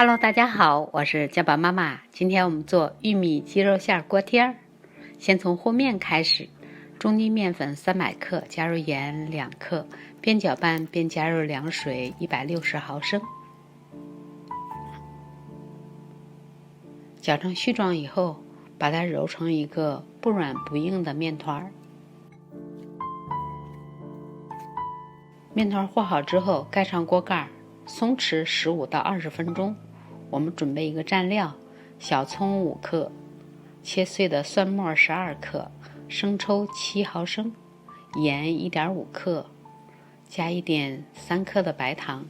Hello， 大家好，我是家宝妈妈。今天我们做玉米鸡肉馅锅贴儿。先从和面开始，中筋面粉300克，加入盐2克，边搅拌边加入凉水160毫升。搅成絮状以后，把它揉成一个不软不硬的面团。面团和好之后，盖上锅盖，松弛15到20分钟。我们准备一个蘸料：小葱5克，切碎的蒜末12克，生抽7毫升，盐1.5克，加一点3克的白糖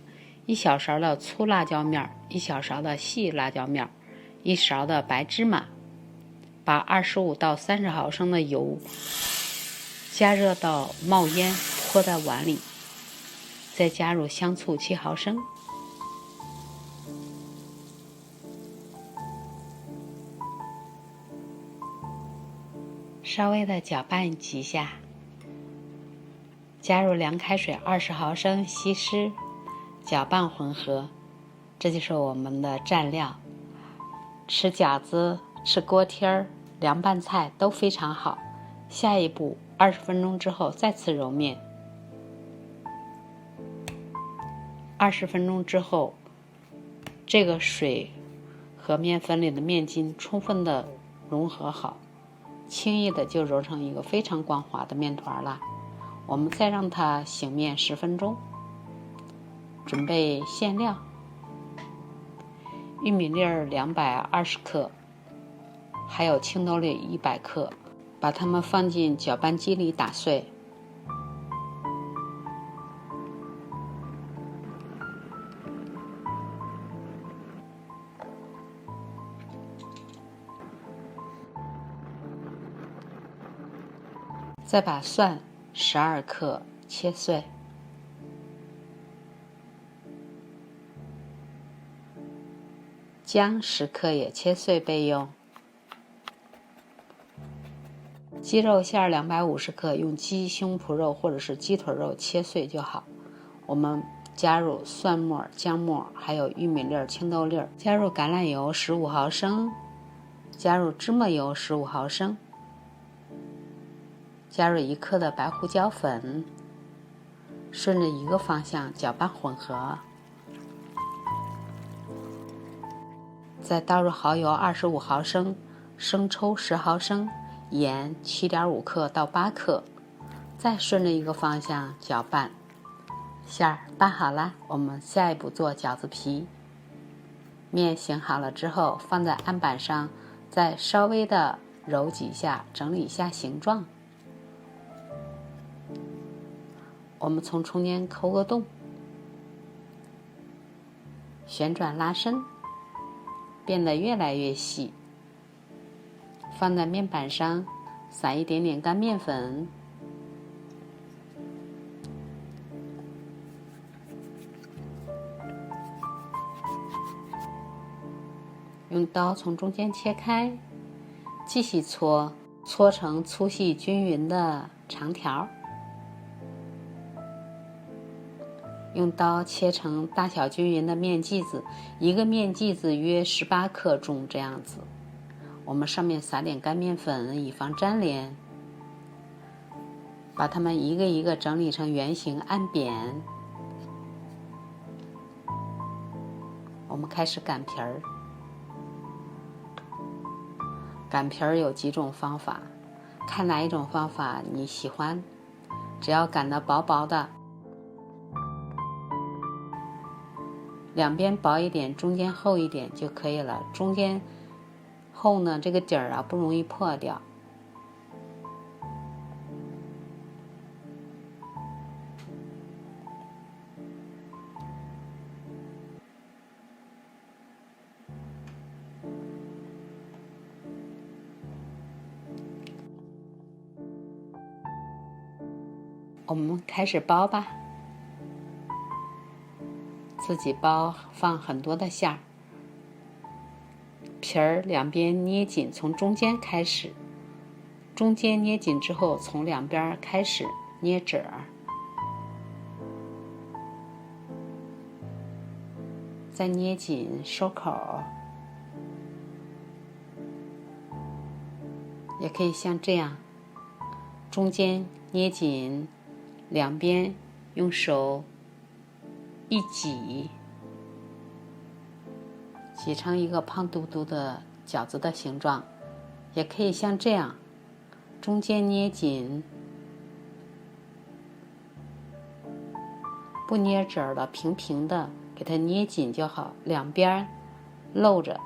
，1小勺的粗辣椒面，1小勺的细辣椒面，1勺的白芝麻。把25到30毫升的油加热到冒烟，泼在碗里，再加入香醋7毫升。稍微的搅拌几下，加入凉开水20毫升稀释，搅拌混合。这就是我们的蘸料，吃饺子、吃锅贴儿、凉拌菜都非常好。下一步20分钟之后再次揉面。20分钟之后，这个水和面粉里的面筋充分的融合好，轻易的就揉成一个非常光滑的面团了。我们再让它醒面10分钟。准备馅料：玉米粒儿220克，还有青豆粒100克，把它们放进搅拌机里打碎。再把蒜12克切碎，姜10克也切碎备用。鸡肉馅250克，用鸡胸脯肉或者是鸡腿肉切碎就好。我们加入蒜末、姜末，还有玉米粒、青豆粒，加入橄榄油15毫升，加入芝麻油15毫升，加入1克的白胡椒粉，顺着一个方向搅拌混合。再倒入蚝油25毫升，生抽10毫升，盐7.5克到8克，再顺着一个方向搅拌。馅儿拌好了，我们下一步做饺子皮。面醒好了之后，放在案板上，再稍微的揉几下，整理一下形状。我们从中间抠个洞，旋转拉伸，变得越来越细。放在面板上，撒一点点干面粉，用刀从中间切开，继续搓成粗细均匀的长条。用刀切成大小均匀的面剂子，一个面剂子约18克重，这样子。我们上面撒点干面粉，以防粘连。把它们一个一个整理成圆形，按扁。我们开始擀皮儿。擀皮儿有几种方法，看哪一种方法你喜欢，只要擀得薄薄的，两边薄一点，中间厚一点就可以了。中间厚呢，这个底儿啊不容易破掉。我们开始包吧。自己包，放很多的馅儿，皮儿两边捏紧，从中间开始，中间捏紧之后，从两边开始捏褶，再捏紧收口，也可以像这样，中间捏紧，两边用手一挤，挤成一个胖嘟嘟的饺子的形状。也可以像这样，中间捏紧，不捏褶儿的，平平的给它捏紧就好，两边露着。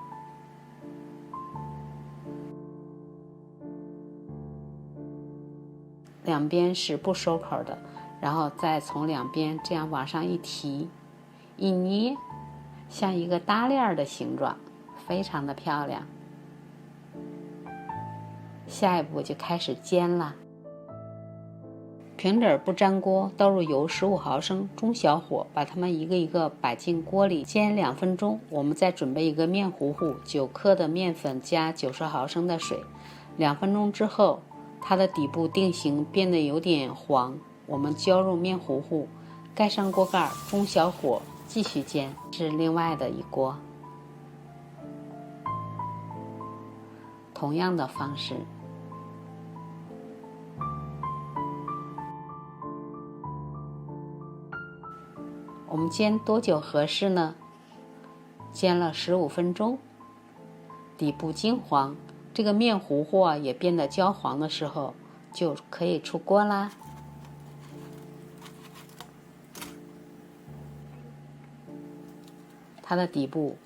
两边是不收口的，然后再从两边这样往上一提，一捏，像一个搭链的形状，非常的漂亮。下一步就开始煎了。平底不粘锅，倒入油15毫升，中小火把它们一个一个摆进锅里煎2分钟。我们再准备一个面糊糊，9克的面粉加90毫升的水。2分钟之后，它的底部定型变得有点黄，我们浇入面糊糊，盖上锅盖，中小火继续煎。是另外的一锅，同样的方式。我们煎多久合适呢？煎了15分钟，底部金黄，这个面糊糊也变得焦黄的时候，就可以出锅啦。它的底部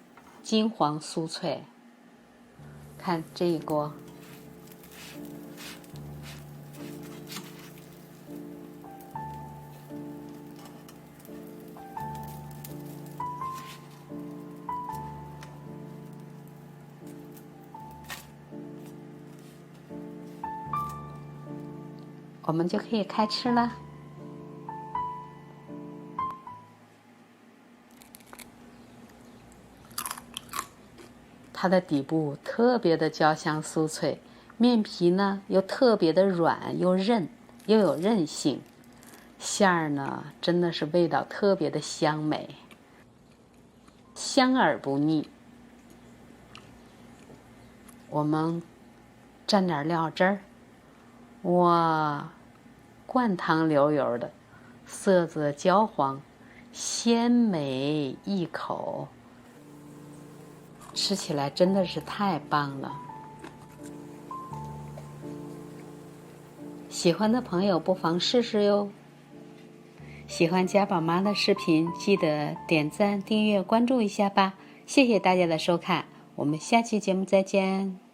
金黄酥脆，看这一锅。我们就可以开吃了。它的底部特别的焦香酥脆，面皮呢又特别的软又韧，又有韧性，馅儿呢真的是味道特别的香美，香而不腻。我们蘸点料汁儿，哇，灌汤流油的，色泽焦黄，鲜美易口，吃起来真的是太棒了。喜欢的朋友不妨试试哟。喜欢家宝妈的视频，记得点赞、订阅、关注一下吧。谢谢大家的收看，我们下期节目再见。